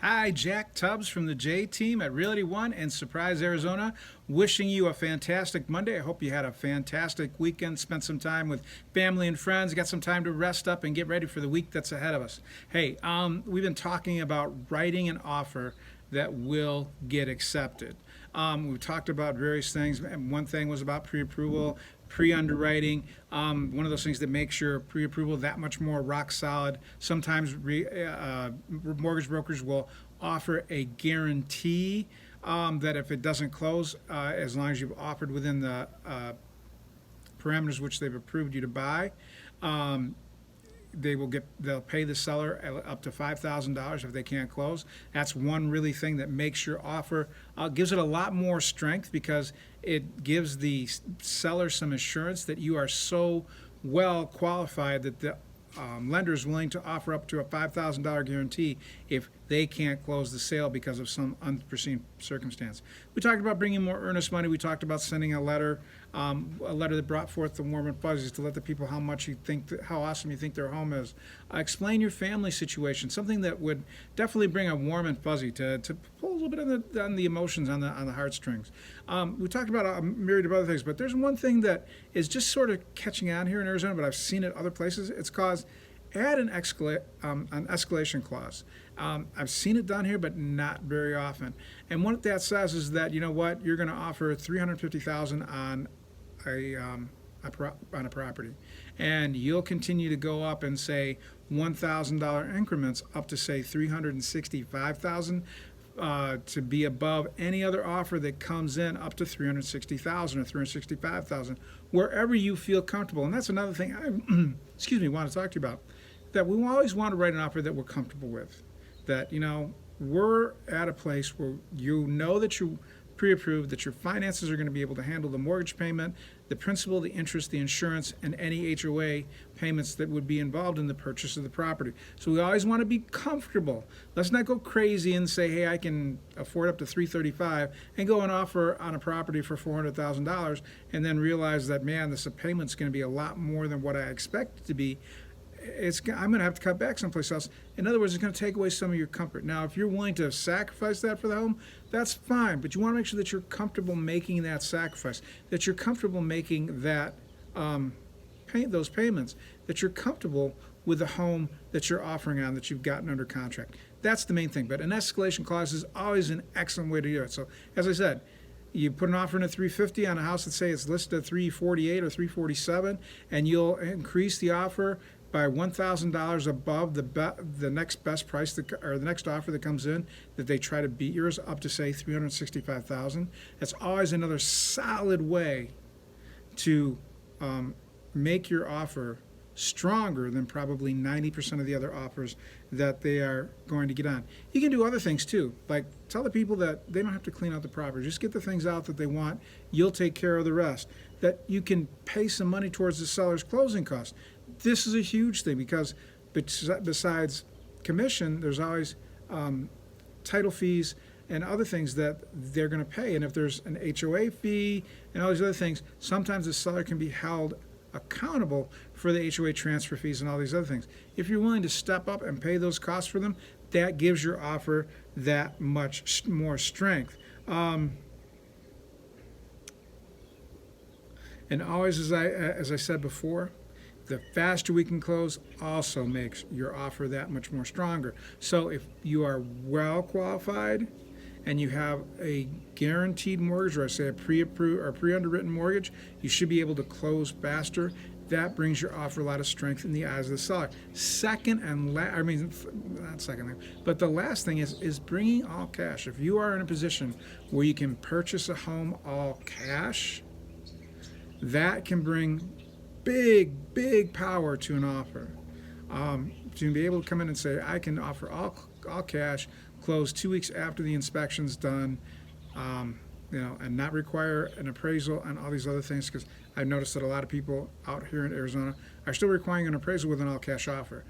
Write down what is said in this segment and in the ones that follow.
Hi, Jack Tubbs from the J Team at Realty One in Surprise, Arizona. Wishing you a fantastic Monday. I hope you had a fantastic weekend, spent some time with family and friends, got some time to rest up and get ready for the week that's ahead of us. Hey, we've been talking about writing an offer that will get accepted. We've talked about various things, and one thing was about pre-approval, pre-underwriting. One of those things that makes your pre-approval that much more rock solid. Sometimes mortgage brokers will offer a guarantee that if it doesn't close, as long as you've offered within the parameters which they've approved you to buy, they'll pay the seller up to $5,000 if they can't close. That's one really thing that makes your offer, gives it a lot more strength, because it gives the seller some assurance that you are so well qualified that the lender is willing to offer up to a $5,000 guarantee if they can't close the sale because of some unforeseen circumstance. We talked about bringing more earnest money. We talked about sending a letter that brought forth the warm and fuzzies to let the people how much you think, how awesome you think their home is. Explain your family situation, something that would definitely bring a warm and fuzzy to pull a little bit on the emotions, on the heartstrings. We talked about a myriad of other things, but there's one thing that is just sort of catching on here in Arizona, but I've seen it other places. It's caused add an escalation clause. I've seen it done here, but not very often. And what that says is that, you know what, you're going to offer $350,000 on a property, and you'll continue to go up and say $1,000 increments up to say $365,000. To be above any other offer that comes in up to $360,000 or $365,000, wherever you feel comfortable. And that's another thing I want to talk to you about, that we always want to write an offer that we're comfortable with, that, you know, we're at a place where you know that you pre-approved, that your finances are going to be able to handle the mortgage payment, the principal, the interest, the insurance, and any HOA payments that would be involved in the purchase of the property. So we always want to be comfortable. Let's not go crazy and say, hey, I can afford up to $335,000 and go and offer on a property for $400,000 and then realize that, man, this payment's going to be a lot more than what I expect it to be. I'm going to have to cut back someplace else. In other words, it's going to take away some of your comfort. Now, if you're willing to sacrifice that for the home, that's fine. But you want to make sure that you're comfortable making that sacrifice, that you're comfortable making that those payments, that you're comfortable with the home that you're offering on, that you've gotten under contract. That's the main thing. But an escalation clause is always an excellent way to do it. So, as I said, you put an offer in at $350,000 on a house that say it's listed at $348,000 or $347,000, and you'll increase the offer by $1,000 above the next best price or the next offer that comes in, that they try to beat yours up to say $365,000. That's always another solid way to make your offer stronger than probably 90% of the other offers that they are going to get on. You can do other things too, like tell the people that they don't have to clean out the property. Just get the things out that they want. You'll take care of the rest. That you can pay some money towards the seller's closing costs. This is a huge thing, because besides commission, there's always title fees and other things that they're going to pay. And if there's an HOA fee and all these other things, sometimes the seller can be held accountable for the HOA transfer fees and all these other things. If you're willing to step up and pay those costs for them, that gives your offer that much more strength. And always, as I said before, the faster we can close also makes your offer that much more stronger. So if you are well qualified and you have a guaranteed mortgage, or I say a pre-approved or pre-underwritten mortgage, you should be able to close faster. That brings your offer a lot of strength in the eyes of the seller. But the last thing is bringing all cash. If you are in a position where you can purchase a home all cash, that can bring big power to an offer. To be able to come in and say, I can offer all cash, close 2 weeks after the inspection's done, and not require an appraisal and all these other things, because I've noticed that a lot of people out here in Arizona are still requiring an appraisal with an all cash offer.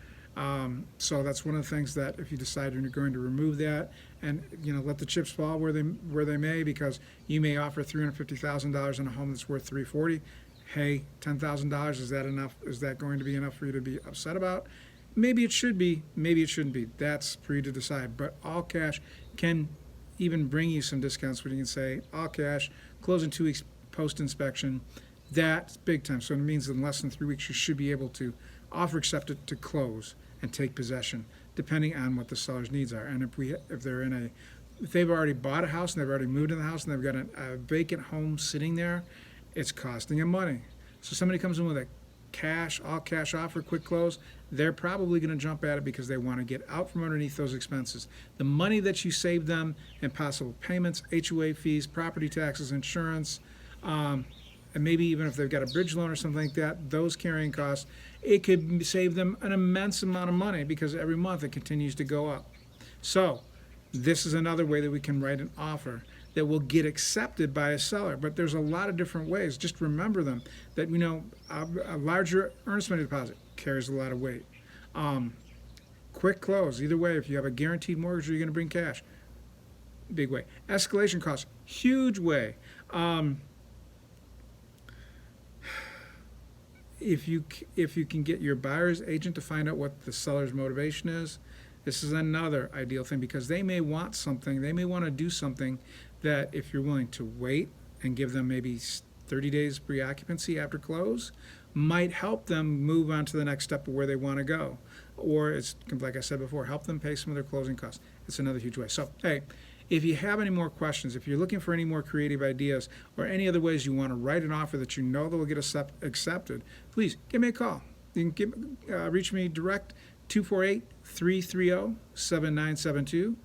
So that's one of the things that, if you decide you're going to remove that and let the chips fall where they may, because you may offer $350,000 on a home that's worth $340,000. Hey, $10,000, is that enough? Is that going to be enough for you to be upset about? maybe it should be, maybe it shouldn't be. That's for you to decide. But all cash can even bring you some discounts when you can say all cash, close in 2 weeks post inspection. That's big time. So it means in less than 3 weeks you should be able to offer accept it to close and take possession, depending on what the seller's needs are. And if they've already bought a house and they've already moved in the house and they've got a vacant home sitting there, it's costing them money. So somebody comes in with a all cash offer, quick close, they're probably going to jump at it because they want to get out from underneath those expenses. The money that you save them in possible payments, HOA fees, property taxes, insurance, and maybe even if they've got a bridge loan or something like that, those carrying costs, it could save them an immense amount of money because every month it continues to go up. So this is another way that we can write an offer that will get accepted by a seller. But there's a lot of different ways. Just remember them, that a larger earnest money deposit carries a lot of weight. Quick close, either way, if you have a guaranteed mortgage or you're going to bring cash, big way. Escalation costs, huge way. If you can get your buyer's agent to find out what the seller's motivation is, this is another ideal thing, because they may want something, they may want to do something that if you're willing to wait and give them maybe 30 days pre-occupancy after close, might help them move on to the next step of where they want to go. Or it's, like I said before, help them pay some of their closing costs. It's another huge way. So, hey, if you have any more questions, if you're looking for any more creative ideas or any other ways you want to write an offer that you know that will get accepted, please give me a call. You can reach me direct, 248-330-7972.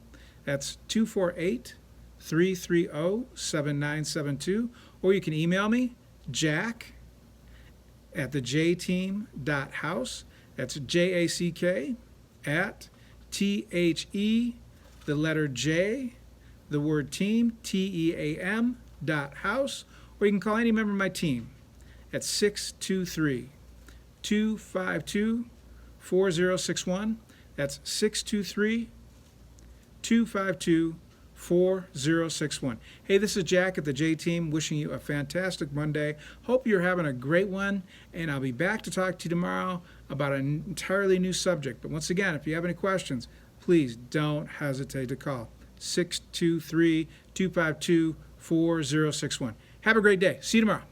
That's 248-330-7972. Or you can email me, jack@thejteam.house. That's JACK @THE, the letter J, the word team, TEAM.house. Or you can call any member of my team at 623-252-4061. That's 623-252-4061. Hey, this is Jack at the J Team, wishing you a fantastic Monday. Hope you're having a great one, and I'll be back to talk to you tomorrow about an entirely new subject. But once again, if you have any questions, please don't hesitate to call 623-252-4061. Have a great day. See you tomorrow.